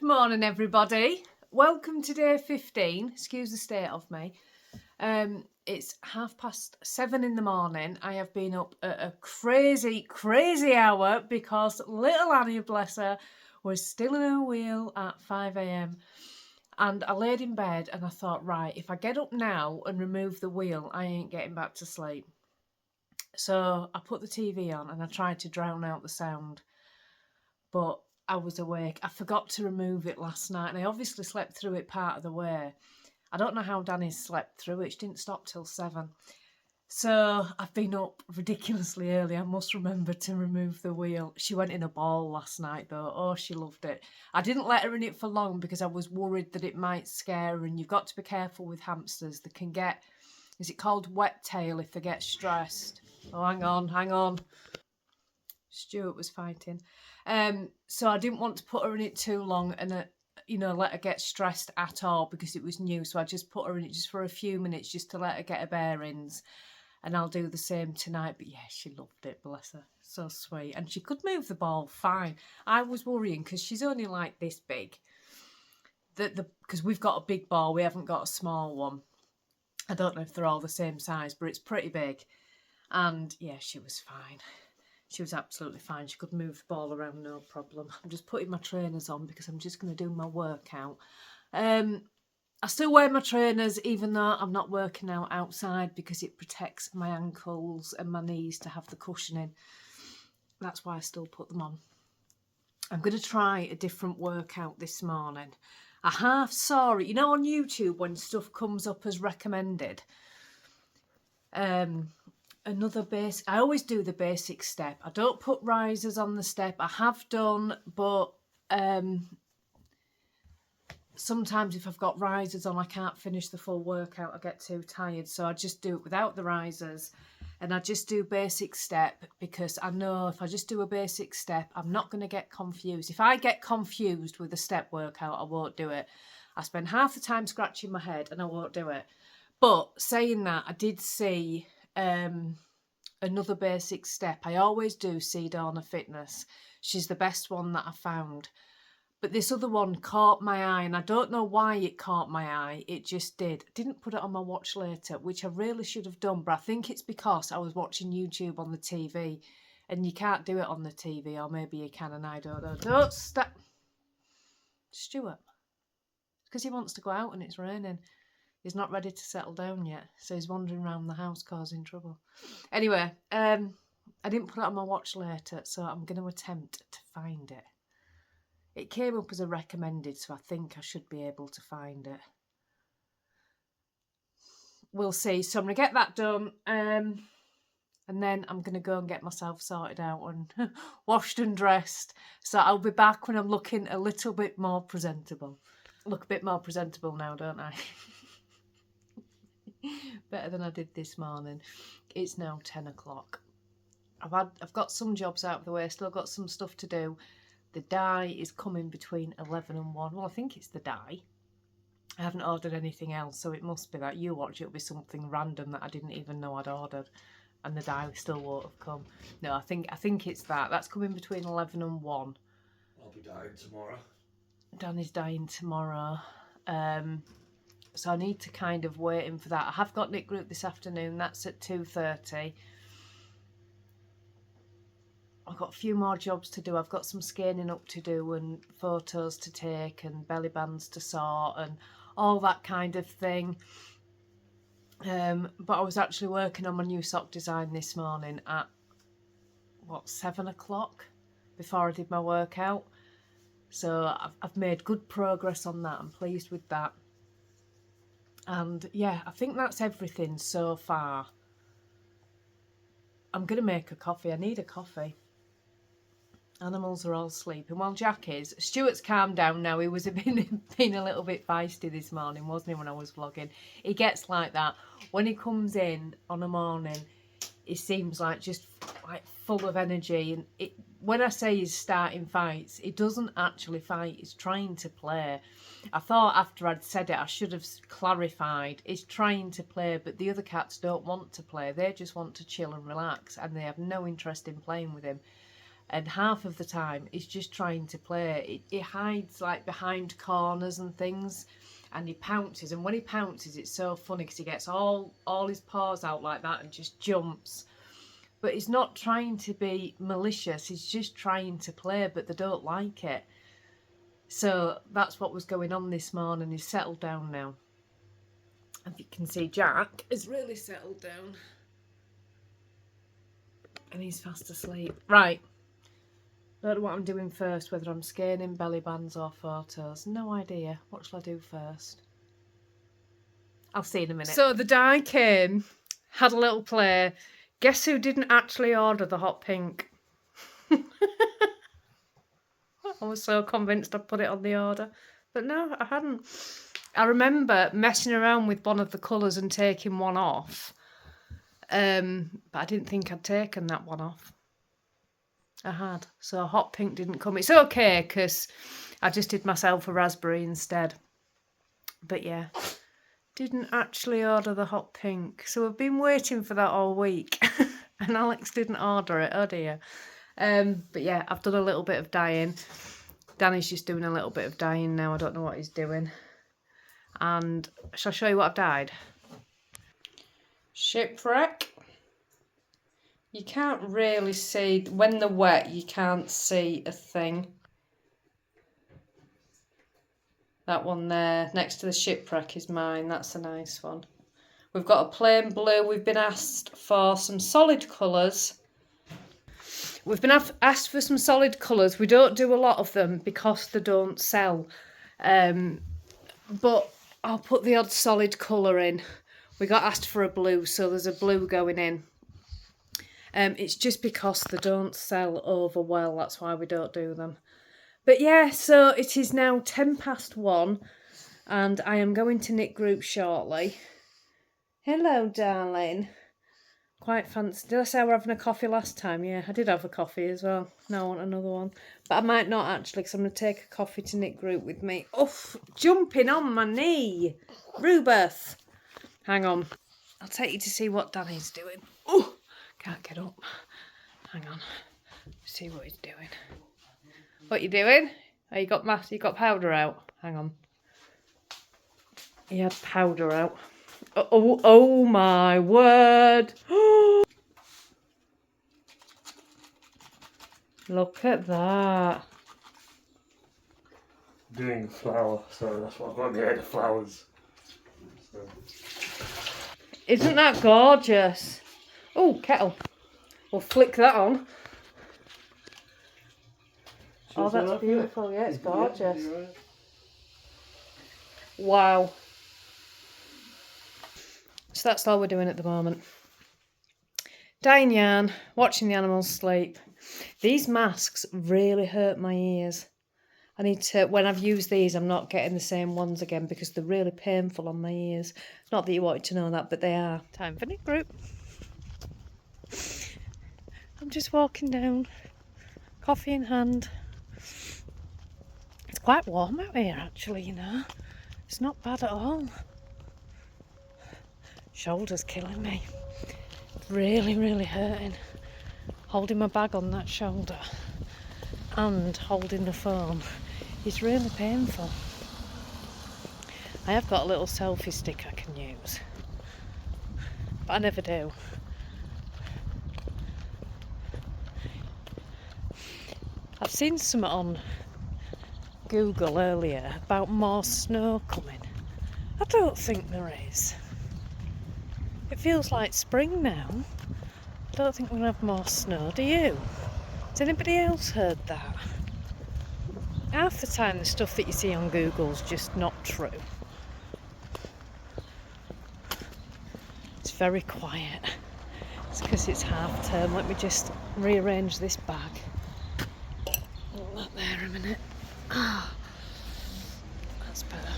morning, everybody. Welcome to day 15. Excuse the state of me. It's 7:30 in the morning. I have been up at a crazy hour because little Annie, bless her, was still in her wheel at 5 a.m. And I laid in bed and I thought, right, if I get up now and remove the wheel, I ain't getting back to sleep. So I put the TV on and I tried to drown out the sound. But I was awake. I forgot to remove it last night and I obviously slept through it part of the way. I don't know how Danny slept through it. She didn't stop till 7. So I've been up ridiculously early. I must remember to remove the wheel. She went in a ball last night though. Oh, she loved it. I didn't let her in it for long because I was worried that it might scare her, and you've got to be careful with hamsters. They can get, is it called wet tail if they get stressed? Oh, hang on. Stuart was fighting. So I didn't want to put her in it too long and let her get stressed at all because it was new. So I just put her in it just for a few minutes just to let her get her bearings. And I'll do the same tonight. But yeah, she loved it, bless her. So sweet. And she could move the ball fine. I was worrying because she's only like this big. Because we've got a big ball, we haven't got a small one. I don't know if they're all the same size, but it's pretty big. And yeah, she was fine. She was absolutely fine. She could move the ball around, no problem. I'm just putting my trainers on because I'm just going to do my workout. I still wear my trainers even though I'm not working out outside because it protects my ankles and my knees to have the cushioning. That's why I still put them on. I'm going to try a different workout this morning. I half saw it, on YouTube when stuff comes up as recommended. Another base. I always do the basic step. I don't put risers on the step. I have done, but sometimes if I've got risers on, I can't finish the full workout. I get too tired, so I just do it without the risers, and I just do basic step because I know if I just do a basic step, I'm not going to get confused. If I get confused with a step workout, I won't do it. I spend half the time scratching my head, and I won't do it. But saying that, I did see another basic step. I always do see Donna Fitness. She's the best one that I found. But this other one caught my eye, and I don't know why it caught my eye. It just did. I didn't put it on my watch later, which I really should have done, but I think it's because I was watching YouTube on the TV, and you can't do it on the TV, or maybe you can, and I don't know. Don't stop. Stuart. It's because he wants to go out and it's raining. He's not ready to settle down yet, so he's wandering around the house causing trouble. Anyway, I didn't put it on my watch later, so I'm going to attempt to find it. It came up as a recommended, so I think I should be able to find it. We'll see. So I'm going to get that done, and then I'm going to go and get myself sorted out and washed and dressed. So I'll be back when I'm looking a little bit more presentable. Look a bit more presentable now, don't I? Better than I did this morning. It's now 10 o'clock. I've got some jobs out of the way, still got some stuff to do. The dye is coming between 11 and 1. Well, I think it's the dye. I haven't ordered anything else, so it must be that. You watch, it'll be something random that I didn't even know I'd ordered, and the dye still won't have come. No, I think it's that. That's coming between 11 and 1. I'll be dying tomorrow. Danny's dying tomorrow. So I need to kind of wait in for that. I have got knit group this afternoon. That's at 2:30. I've got a few more jobs to do. I've got some scanning up to do and photos to take and belly bands to sort and all that kind of thing. But I was actually working on my new sock design this morning at, 7 o'clock before I did my workout. So I've made good progress on that. I'm pleased with that. And yeah, I think that's everything so far. I'm going to make a coffee. I need a coffee. Animals are all sleeping. Well, Jack is. Stuart's calmed down now. He was being a little bit feisty this morning, wasn't he, when I was vlogging? He gets like that. When he comes in on a morning, he seems like just like full of energy. And when I say he's starting fights, he doesn't actually fight. He's trying to play. I thought after I'd said it, I should have clarified. He's trying to play, but the other cats don't want to play. They just want to chill and relax, and they have no interest in playing with him. and half of the time he's just trying to play. He hides like behind corners and things, and he pounces, and when he pounces it's so funny because he gets all his paws out like that and just jumps. But he's not trying to be malicious, he's just trying to play, but they don't like it. So that's what was going on this morning. He's settled down now. As you can see, Jack has really settled down. And he's fast asleep. Right. Don't know what I'm doing first, whether I'm scanning belly bands or photos. No idea. What shall I do first? I'll see in a minute. So the dye came, had a little play. Guess who didn't actually order the hot pink? I was so convinced I'd put it on the order. But no, I hadn't. I remember messing around with one of the colours and taking one off. But I didn't think I'd taken that one off. I had. So hot pink didn't come. It's okay because I just did myself a raspberry instead. But yeah, didn't actually order the hot pink. So I've been waiting for that all week. And Alex didn't order it. Oh dear. But yeah, I've done a little bit of dyeing. Danny's just doing a little bit of dyeing now. I don't know what he's doing. And shall I show you what I've dyed? Shipwreck. You can't really see, when they're wet, you can't see a thing. That one there, next to the shipwreck, is mine. That's a nice one. We've got a plain blue. We've been asked for some solid colours. We've been asked for some solid colours. We don't do a lot of them because they don't sell. But I'll put the odd solid colour in. We got asked for a blue, so there's a blue going in. It's just because they don't sell over well. That's why we don't do them. But yeah, so it is now 1:10, and I am going to knit group shortly. Hello, darling. Quite fancy. Did I say we're having a coffee last time? Yeah, I did have a coffee as well. Now I want another one. But I might not actually, because I'm going to take a coffee to knit group with me. Oof, jumping on my knee. Rubeth. Hang on. I'll take you to see what Danny's doing. Oh, can't get up. Hang on. See what he's doing. What you doing? Oh, you got powder out. Hang on. He had powder out. Oh my word. Look at that. Doing a flower, so that's what I've got in the head of flowers. So. Isn't that gorgeous? Oh, kettle. We'll flick that on. Oh, that's beautiful. Yeah, it's gorgeous. Wow. So that's all we're doing at the moment. Dyeing yarn, watching the animals sleep. These masks really hurt my ears. I need to, when I've used these, I'm not getting the same ones again because they're really painful on my ears. Not that you wanted to know that, but they are. Time for knit group. I'm just walking down, coffee in hand. It's quite warm out here actually, you know. It's not bad at all. Shoulder's killing me. Really, really hurting. Holding my bag on that shoulder and holding the phone is really painful. I have got a little selfie stick I can use, but I never do. I've seen some on Google earlier about more snow coming. I don't think there is. It feels like spring now. I don't think we're going to have more snow, do you? Has anybody else heard that? Half the time the stuff that you see on Google's just not true. It's very quiet. It's because it's half term. Let me just rearrange this bag. Hold that there a minute. Ah, that's better.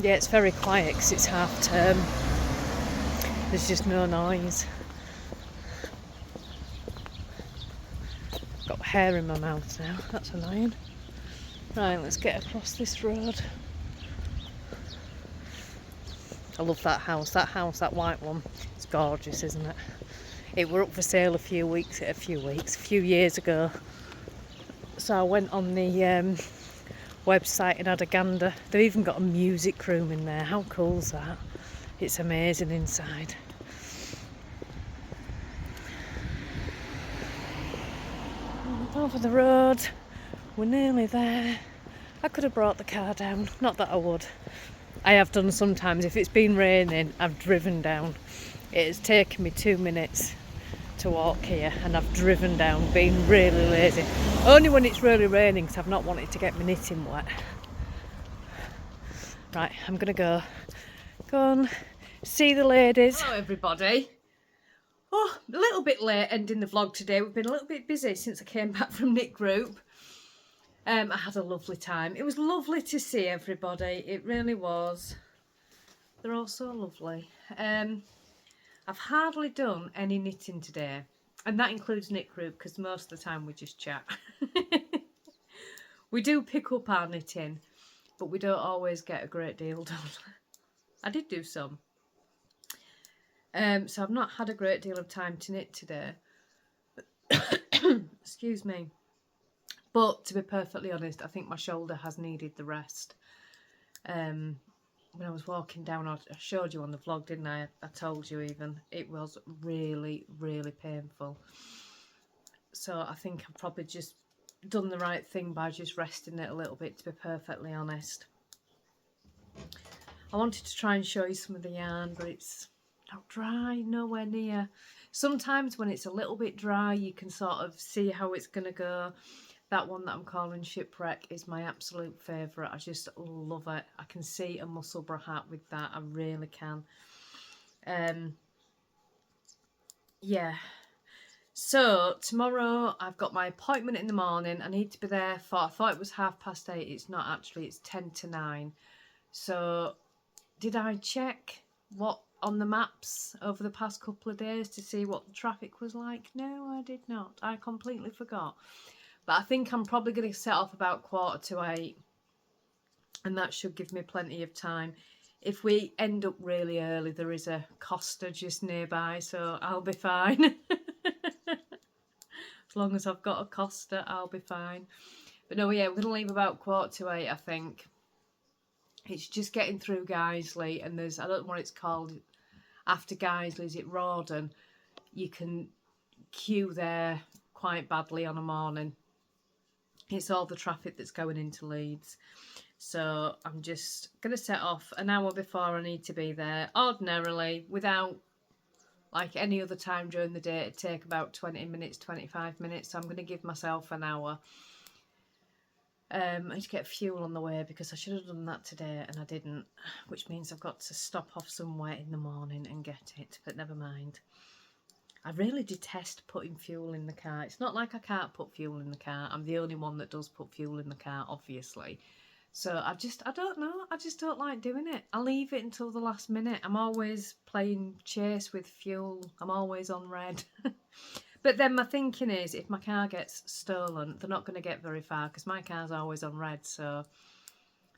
Yeah, it's very quiet because it's half term. There's just no noise. Got hair in my mouth now, that's annoying. Right, let's get across this road. I love that house, that white one. It's gorgeous, isn't it? It were up for sale a few years ago. So I went on the website and had a gander. They've even got a music room in there. How cool's that? It's amazing inside. Over the road, we're nearly there. I could have brought the car down, not that I would. I have done sometimes. If it's been raining, I've driven down. It has taken me 2 minutes to walk here and I've driven down, being really lazy. Only when it's really raining, because I've not wanted to get my knitting wet. Right, I'm gonna go and see the ladies. Hello everybody. Oh, a little bit late ending the vlog today. We've been a little bit busy since I came back from knit group. I had a lovely time. It was lovely to see everybody. It really was. They're all so lovely. I've hardly done any knitting today, and that includes knit group because most of the time we just chat. We do pick up our knitting, but we don't always get a great deal done. I did do some. So I've not had a great deal of time to knit today. Excuse me. But to be perfectly honest, I think my shoulder has needed the rest. When I was walking down, I showed you on the vlog, didn't I? I told you even. It was really, really painful. So I think I've probably just done the right thing by just resting it a little bit, to be perfectly honest. I wanted to try and show you some of the yarn, but it's not dry, nowhere near. Sometimes when it's a little bit dry, you can sort of see how it's going to go. That one that I'm calling Shipwreck is my absolute favourite. I just love it. I can see a Musselburgh hat with that. I really can. Yeah. So tomorrow I've got my appointment in the morning. I need to be there for, I thought it was 8:30. It's not actually, it's 10 to 9. So did I check what on the maps over the past couple of days to see what the traffic was like? No, I did not. I completely forgot. But I think I'm probably going to set off about 7:45, and that should give me plenty of time. If we end up really early, there is a Costa just nearby, so I'll be fine. As long as I've got a Costa, I'll be fine. But no, yeah, we're going to leave about 7:45, I think. It's just getting through Guiseley, and there's, I don't know what it's called, after Guiseley, is it Rawdon? You can queue there quite badly on a morning. It's all the traffic that's going into Leeds. So I'm just going to set off an hour before I need to be there. Ordinarily, without like any other time during the day, it'd take about 20 minutes, 25 minutes. So I'm going to give myself an hour. I need to get fuel on the way because I should have done that today and I didn't. Which means I've got to stop off somewhere in the morning and get it. But never mind. I really detest putting fuel in the car. It's not like I can't put fuel in the car. I'm the only one that does put fuel in the car, obviously. So I don't know. I just don't like doing it. I leave it until the last minute. I'm always playing chase with fuel. I'm always on red. But then my thinking is, if my car gets stolen, they're not going to get very far because my car's always on red. So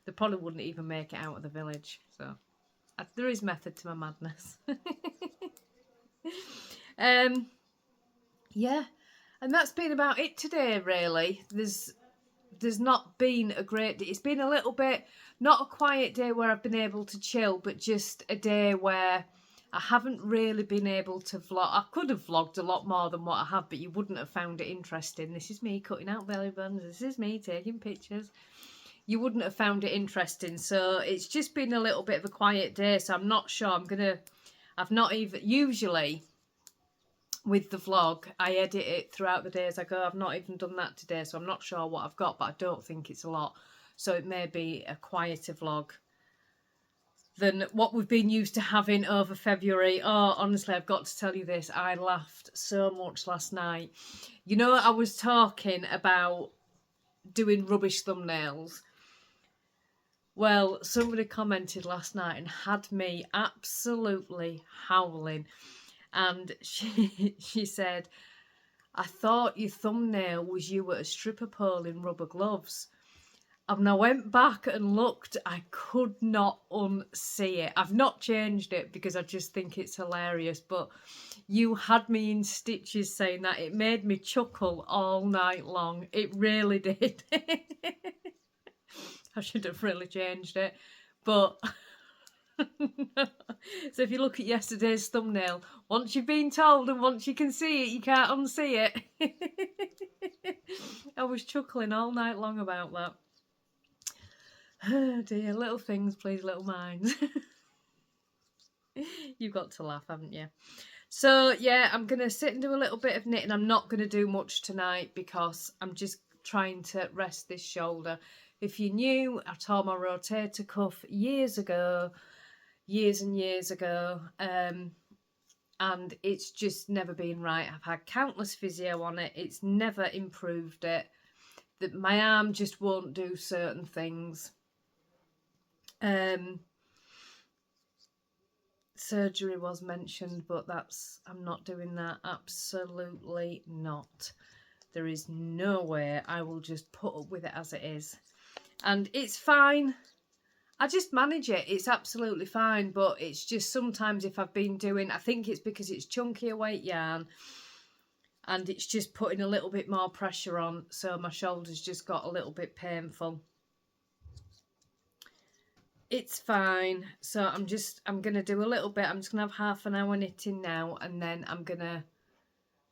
they probably wouldn't even make it out of the village. So there is method to my madness. Yeah, and that's been about it today, really. There's not been a great day. It's been a little bit, not a quiet day where I've been able to chill, but just a day where I haven't really been able to vlog. I could have vlogged a lot more than what I have, but you wouldn't have found it interesting. This is me cutting out belly buttons. This is me taking pictures. You wouldn't have found it interesting. So it's just been a little bit of a quiet day. So I'm not sure I've not even, usually with the vlog, I edit it throughout the day as I go. I've not even done that today, so I'm not sure what I've got, but I don't think it's a lot. So it may be a quieter vlog than what we've been used to having over February. Oh, honestly, I've got to tell you this. I laughed so much last night. You know, I was talking about doing rubbish thumbnails. Well, somebody commented last night and had me absolutely howling. And she said, I thought your thumbnail was you at a stripper pole in rubber gloves. And I went back and looked, I could not unsee it. I've not changed it because I just think it's hilarious, but you had me in stitches saying that. It made me chuckle all night long. It really did. I should have really changed it, but... So if you look at yesterday's thumbnail, once you've been told and once you can see it, you can't unsee it. I was chuckling all night long about that. Oh dear, little things please little minds. You've got to laugh, haven't you? So yeah, I'm going to sit and do a little bit of knitting. I'm not going to do much tonight because I'm just trying to rest this shoulder. If you're new, I tore my rotator cuff years and years ago, and it's just never been right. I've had countless physio on it. It's never improved it. That my arm just won't do certain things. Surgery was mentioned, but I'm not doing that. Absolutely not. There is no way. I will just put up with it as it is, and it's fine. I just manage it. It's absolutely fine, but it's just sometimes if I've been doing, I think it's because it's chunkier weight yarn and it's just putting a little bit more pressure on, so my shoulders just got a little bit painful. It's fine. So I'm going to do a little bit. I'm just going to have half an hour knitting now, and then I'm going to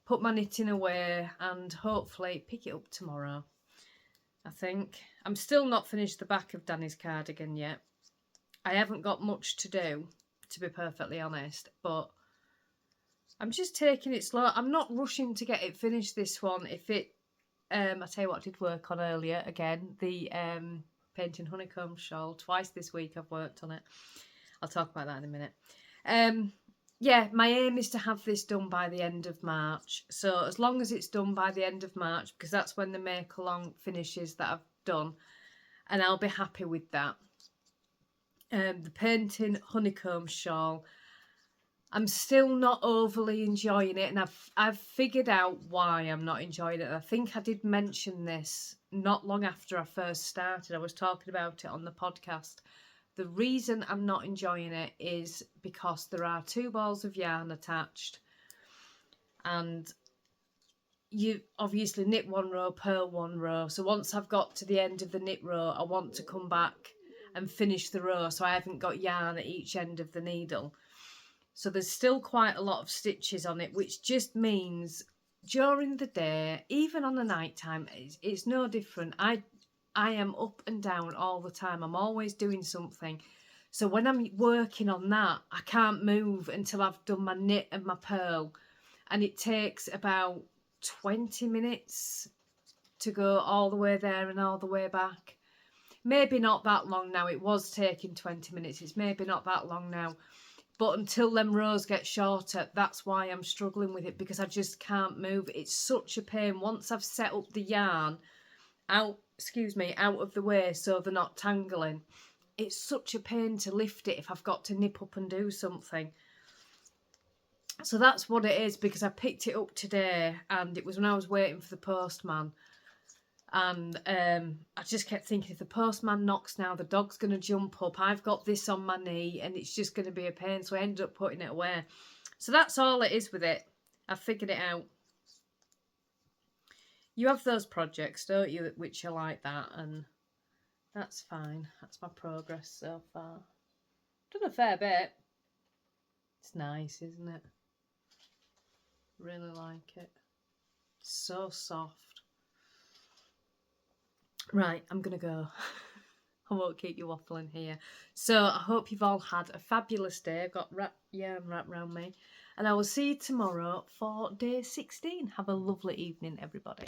put my knitting away and hopefully pick it up tomorrow. I think. I'm still not finished the back of Danny's cardigan yet. I haven't got much to do, to be perfectly honest, but I'm just taking it slow. I'm not rushing to get it finished, this one. If it, I tell you what I did work on earlier, again, the painting honeycomb shawl. Twice this week I've worked on it. I'll talk about that in a minute. Yeah, my aim is to have this done by the end of March. So as long as it's done by the end of March, because that's when the make-along finishes that I've done, and I'll be happy with that. The painting honeycomb shawl, I'm still not overly enjoying it, and I've figured out why I'm not enjoying it. I think I did mention this not long after I first started. I was talking about it on the podcast. The reason I'm not enjoying it is because there are 2 balls of yarn attached, and you obviously knit 1 row, purl 1 row. So once I've got to the end of the knit row, I want to come back and finish the row, so I haven't got yarn at each end of the needle. So there's still quite a lot of stitches on it, which just means during the day, even on the night time, it's no different. I am up and down all the time. I'm always doing something. So when I'm working on that, I can't move until I've done my knit and my purl. And it takes about 20 minutes to go all the way there and all the way back. Maybe not that long now. It was taking 20 minutes. It's maybe not that long now. But until them rows get shorter, that's why I'm struggling with it, because I just can't move. It's such a pain. Once I've set up the yarn out of the way so they're not tangling, it's such a pain to lift it if I've got to nip up and do something. So that's what it is, because I picked it up today and it was when I was waiting for the postman. And I just kept thinking, if the postman knocks now, the dog's going to jump up. I've got this on my knee and it's just going to be a pain. So I ended up putting it away. So that's all it is with it. I've figured it out. You have those projects, don't you, which are like that. And that's fine. That's my progress so far. Done a fair bit. It's nice, isn't it? Really like it. So soft. Right, I'm going to go. I won't keep you waffling here. So I hope you've all had a fabulous day. I've got yarn wrapped around me. And I will see you tomorrow for day 16. Have a lovely evening, everybody.